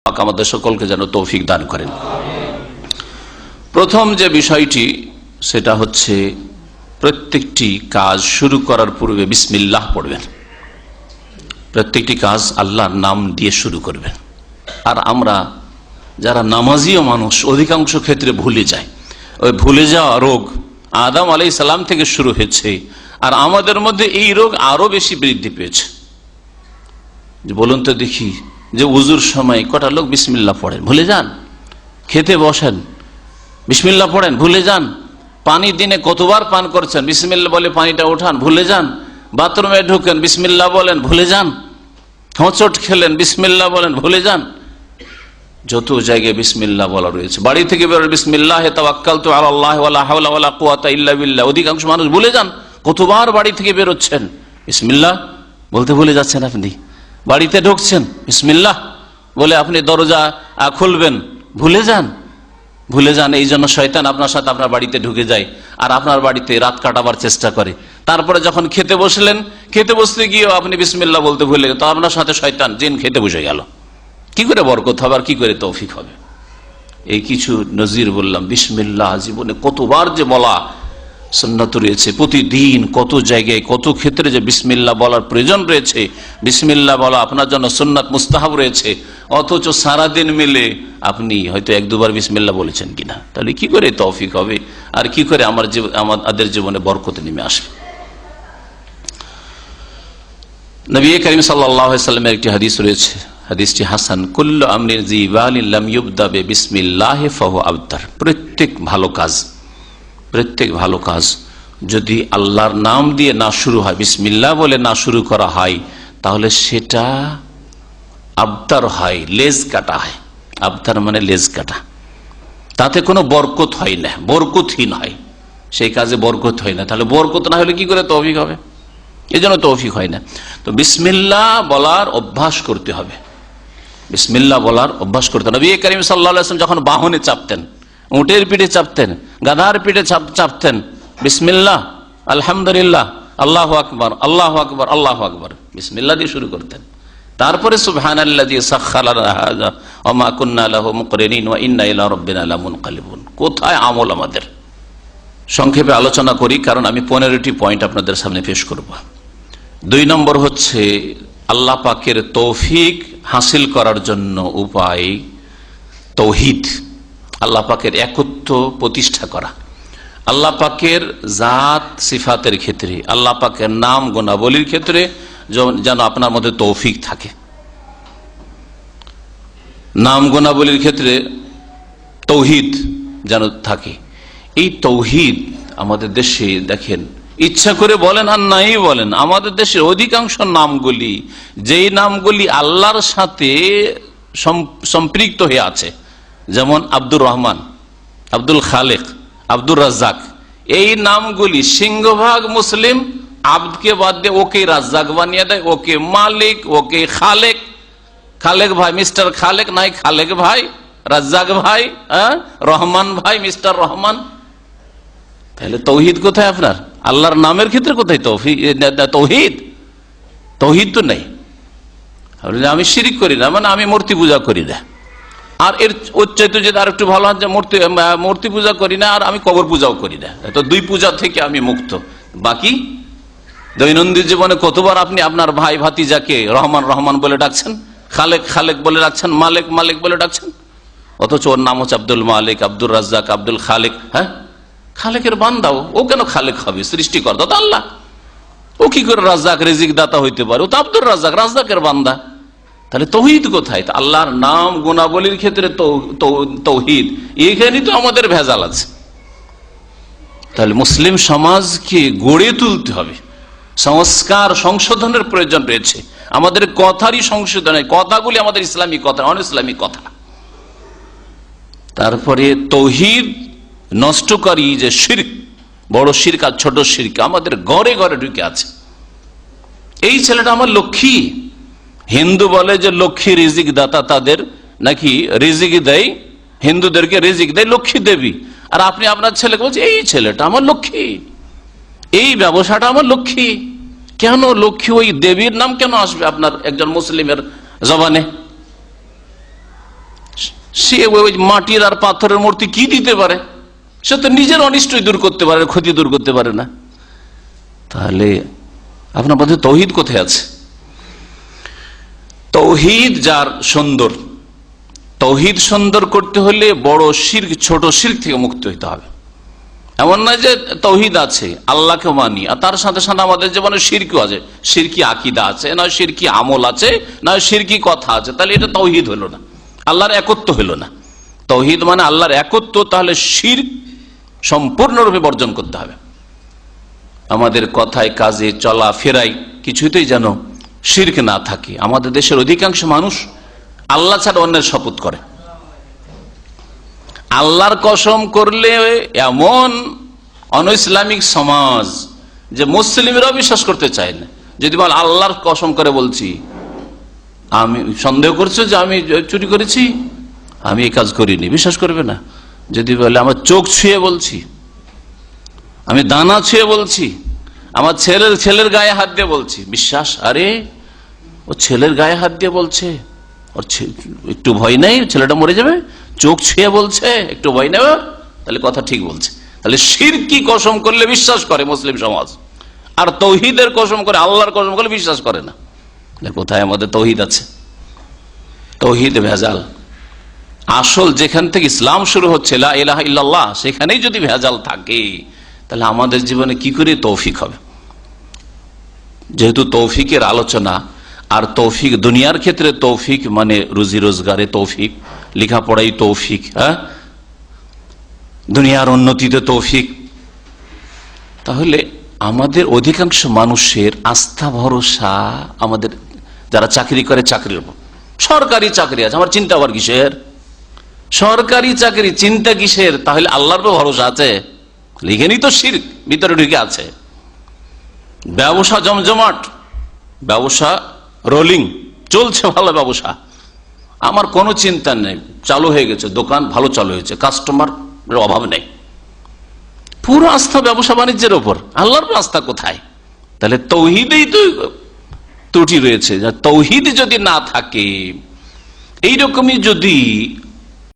আমাদের সকলকে যেন তৌফিক দান করেন। প্রথম যে বিষয়টি সেটা হচ্ছে প্রত্যেকটি কাজ শুরু করার পূর্বে বিসমিল্লাহ পড়বেন। প্রত্যেকটি কাজ আল্লাহর নাম দিয়ে শুরু করবেন। আর আমরা যারা নামাজিও মানুষ অধিকাংশ ক্ষেত্রে ভুলে যায়। ওই ভুলে যাওয়া রোগ আদম আলাইহিস সালাম থেকে শুরু হয়েছে, আর আমাদের মধ্যে এই রোগ আরো বেশি বৃদ্ধি পেয়েছে। বলুন তো দেখি, যে উজুর সময় কটা লোক বিসমিল্লাহ পড়েন, ভুলে যান। খেতে বসেন, বিসমিল্লাহ পড়েন, ভুলে যান। পানি দিনে কতবার পান করছেন, বিসমিল্লাহ বলে পানিটা ওঠান, ভুলে যান। বাথরুমে ঢুকেন, বিসমিল্লাহ বলেন, ভুলে যান। হোঁচট খেলেন, বিসমিল্লাহ বলেন, ভুলে যান। যত জায়গায় বিসমিল্লাহ বলা রয়েছে। বাড়ি থেকে বেরোন, বিসমিল্লাহি তাওয়াক্কালতু আলাল্লাহি ওয়ালা হাওলা ওয়ালা কুওয়াতা ইল্লা বিল্লাহ। অধিকাংশ মানুষ ভুলে যান। কতবার বাড়ি থেকে বেরোচ্ছেন, বিসমিল্লাহ বলতে ভুলে যাচ্ছেন। আপনি বাড়িতে ঢুকছেন, বিসমিল্লাহ বলে আপনি দরজা খুলবেন, ভুলে যান। ভুলে যান, এই জন্য শয়তান আপনার সাথে আপনার বাড়িতে ঢুকে যায় আর আপনার বাড়িতে রাত কাটাবার চেষ্টা করে। তারপরে যখন খেতে বসলেন, খেতে বসতে গিয়েও আপনি বিসমিল্লাহ বলতে ভুলে গেলেন, তো আপনার সাথে শয়তান জিন খেতে বসে গেল। কি করে বরকত হবে আর কি করে তৌফিক হবে? এই কিছু নজির বললাম। বিসমিল্লাহ জীবনে কতবার যে বলা সুন্নাত রয়েছে, প্রতিদিন কত জায়গায় কত ক্ষেত্রে যে বিসমিল্লাহ বলার প্রয়োজন রয়েছে। বিসমিল্লাহ বলা আপনার জন্য সুন্নাত মুস্তাহাব রয়েছে, অথচ সারাদিন মিলে আপনি হয়তো এক দুবার বিসমিল্লাহ বলেছেন কিনা। তাহলে কি করে তৌফিক হবে আর কি করে আমাদের জীবনে বরকত নেমে আসবে? নবী করিম সাল্লাল্লাহু আলাইহি ওয়াসাল্লামের একটি হাদিস রয়েছে, হাদিসটি হাসান। কুল্লু আমরিন জি বালিন লাম ইউবদা বিসমিল্লাহি ফাহুয়া আবতার। প্রত্যেক ভালো কাজ যদি আল্লাহর নাম দিয়ে না শুরু হয়, বিসমিল্লাহ বলে না শুরু করা হয়, তাহলে সেটা আবতার হয়, লেজ কাটা হয়। আবতার মানে লেজ কাটা। তাতে কোনো বরকত হয় না, বরকতহীন হয়। সেই কাজে বরকত হয় না। তাহলে বরকত না হলে কি করে তৌফিক হবে? এই জন্য তৌফিক হয় না। তো বিসমিল্লাহ বলার অভ্যাস করতে হবে। বিসমিল্লাহ বলার অভ্যাস করতে হবে। নবী করিম সাল্লাল্লাহু আলাইহি ওয়াসাল্লাম যখন বাহনে চাপতেন, উটের পিঠে চাপতেন, গাধার পিঠে চাপতেন, বিসমিল্লাহ, আলহামদুলিল্লাহ, আল্লাহু আকবার, আল্লাহু আকবার, আল্লাহু আকবার, বিসমিল্লাহ দিয়ে শুরু করতেন। তারপরে সুবহানাল্লাযী সাখখারা লানা হাযা ওয়া মা কুন্না লাহু মুকরিনিন ওয়া ইন্না ইলা রাব্বিনা লামুনকালিবুন। কোথায় আমল আমাদের? সংক্ষেপে আলোচনা করি, কারণ আমি 15টি পয়েন্ট আপনাদের সামনে পেশ করব। 2 নম্বর হচ্ছে আল্লাহ পাকের তৌফিক হাসিল করার জন্য উপায় তাওহীদ, আল্লাহ পাকের একত্ব প্রতিষ্ঠা করা। আল্লাহ পাকের জাত সিফাতের ক্ষেত্রে, আল্লাহ পাকের নাম গুণাবলীর ক্ষেত্রে যেন আপনার মধ্যে তৌফিক থাকে। নাম গুণাবলীর ক্ষেত্রে তাওহীদ যেন থাকে। এই তাওহীদ আমাদের দেশে দেখেন, ইচ্ছা করে বলেন আর নাই বলেন, আমাদের দেশের অধিকাংশ নামগুলি, যেই নামগুলি আল্লাহর সাথে সম্পৃক্ত হয়ে আছে, যেমন আব্দুর রহমান, আব্দুল খালেক, আব্দুর রাজ্জাক, এই নামগুলি সিংহভাগ মুসলিম আব্দকে বাদ দিয়ে ওকে রাজ্জাক বানিয়ে দেয়, ওকে মালিক, ওকে খালেক। খালেক ভাই মিস্টার খালেক, নাই খালেক ভাই, রাজ্জাক ভাই, রহমান ভাই মিস্টার রহমান। তাহলে তৌহিদ কোথায় আপনার? আল্লাহর নামের ক্ষেত্রে কোথায় তৌহিদ? তৌহিদ তো নেই। আমি শিরিক করি না মানে আমি মূর্তি পূজা করি না। আর এর উচ্চাইতে যদি আর একটু ভালো হয়, মূর্তি পূজা করি না আর আমি কবর পূজাও করি না, তো 2 পূজা থেকে আমি মুক্ত। বাকি দৈনন্দিন জীবনে কতবার আপনি আপনার ভাই ভাতিজাকে রহমান রহমান বলে ডাকছেন, খালেক খালেক বলে ডাকছেন, মালিক মালিক বলে ডাকছেন, অথচ ওর নাম হচ্ছে আব্দুল মালিক, আব্দুল রাজ্জাক, আব্দুল খালেক। হ্যাঁ, খালেকের বান্দাও, ও কেন খালেক হবে? সৃষ্টিকর্তা তো আল্লাহ। ও কি করে রাজ্জাক রিজিক দাতা হইতে পারে? ও তো আব্দুর রাজ্জাক, রাজ্জাকের বান্দা। তাহলে তৌহিদ কোথায়? আল্লাহর নাম গুণাবলীর ক্ষেত্রে তৌহিদ, এইখানেই তো আমাদের ভেজাল আছে। তাহলে মুসলিম সমাজকে গড়ে তুলতে হবে, সংস্কার সংশোধনের প্রয়োজন রয়েছে। আমাদের কথারই সংশোধন, কথাগুলি আমাদের ইসলামী কথা, অন ইসলামী কথা। তারপরে তৌহিদ নষ্টকারী যে শিরক, বড় শিরক আর ছোট শিরক আমাদের ঘরে ঘরে ঢুকে আছে। এই ছেলেটা আমার লক্ষ্মী। হিন্দু বলে যে লক্ষ্মী রিজিক দাতা, তাদের নাকি রিজিক দেয়, হিন্দুদেরকে রিজিক দেয় লক্ষ্মী দেবী। আর আপনি আপনার ছেলেকে বলছেন এই ছেলেটা আমার লক্ষ্মী, এই ব্যবসাটা আমার লক্ষ্মী। কেন লক্ষ্মী? ওই দেবীর নাম কেন আসবে আপনার একজন মুসলিমের জবানে? সে ওই মাটির আর পাথরের মূর্তি কি দিতে পারে? সে তো নিজের অনিষ্টই দূর করতে পারে, ক্ষতি দূর করতে পারে না। তাহলে আপনার মধ্যে তৌহিদ কোথায় আছে? তৌহিদ যার সুন্দর, তৌহিদ সুন্দর করতে হলে বড় শিরক ছোট শিরক থেকে মুক্ত হইতে হবে। এমন নয় যে তৌহিদ আছে, আল্লাহকে মানি, আর তার সাথে সাথে আমাদের জীবনে শিরকি আছে, শিরকি আকীদা আছে, নয় শিরকি আমল আছে, নয় শিরকি কথা আছে, তাহলে এটা তৌহিদ হলো না, আল্লাহর একত্ব হলো না। তৌহিদ মানে আল্লাহর একত্ব, তাহলে শিরক সম্পূর্ণরূপে বর্জন করতে হবে। আমাদের কথায় কাজে চলা ফেরাই কিছুতেই যেন শিরক না থাকে। আমাদের দেশের অধিকাংশ মানুষ আল্লাহ ছাড়া অন্যের শপথ করে। আল্লাহর কসম করলে এমন অনইসলামিক সমাজ যে মুসলিমরাও বিশ্বাস করতে চায় না। যদি বল আল্লাহর কসম করে বলছি, আমি সন্দেহ করছো যে আমি চুরি করেছি, আমি এই কাজ করিনি, বিশ্বাস করবে না। যদি বলে আমার চোখ ছুঁয়ে বলছি, আমি দানা ছুঁয়ে বলছি, আমার ছেলের গায়ে হাত দিয়ে বলছি, বিশ্বাস। আরে ও ছেলের গায়ে হাত দিয়ে বলছে, ওর একটু ভয় নেই, ছেলেটা মরে যাবে, চোখ ছুঁয়ে বলছে, একটু ভয় নেবে, তাহলে কথা ঠিক বলছে। তাহলে শিরকি কসম করলে বিশ্বাস করে মুসলিম সমাজ, আর তৌহিদের কসম করে, আল্লাহর কসম করলে বিশ্বাস করে না। কোথায় আমাদের তৌহিদ আছে? তৌহিদ ভেজাল। আসল যেখান থেকে ইসলাম শুরু হচ্ছে, লা ইলাহা ইল্লাল্লাহ, সেখানেই যদি ভেজাল থাকে, তাহলে আমাদের জীবনে কি করে তৌফিক হবে? যেহেতু তৌফিকের আলোচনা, আর তৌফিক দুনিয়ার ক্ষেত্রে তৌফিক মানে রুজি রোজগারে তৌফিক, লেখাপড়াই তৌফিক, হ্যাঁ, দুনিয়ার উন্নতিতে তৌফিক। তাহলে আমাদের অধিকাংশ মানুষের আস্থা ভরসা আমাদের যারা চাকরি করে চাকরির উপর। সরকারি চাকরি আছে, আমার চিন্তা আবার কিসের? সরকারি চাকরি চিন্তা কিসের? তাহলে আল্লাহর উপর ভরসা আছে? লিখেনি তো শিরক ভিতরে ঢুকে আছে। ব্যবসা জমজমাট, ব্যবসা রোলিং চলছে, ভালো ব্যবসা, আমার কোনো চিন্তা নেই, চালু হয়ে গেছে দোকান, ভালো চালু হয়েছে, কাস্টমার অভাব নেই, পুরো আস্থা ব্যবসা বাণিজ্যের ওপর, আল্লাহর আস্থা কোথায়? তাহলে তৌহিদেই তো ত্রুটি রয়েছে। তৌহিদ যদি না থাকে, এইরকমই যদি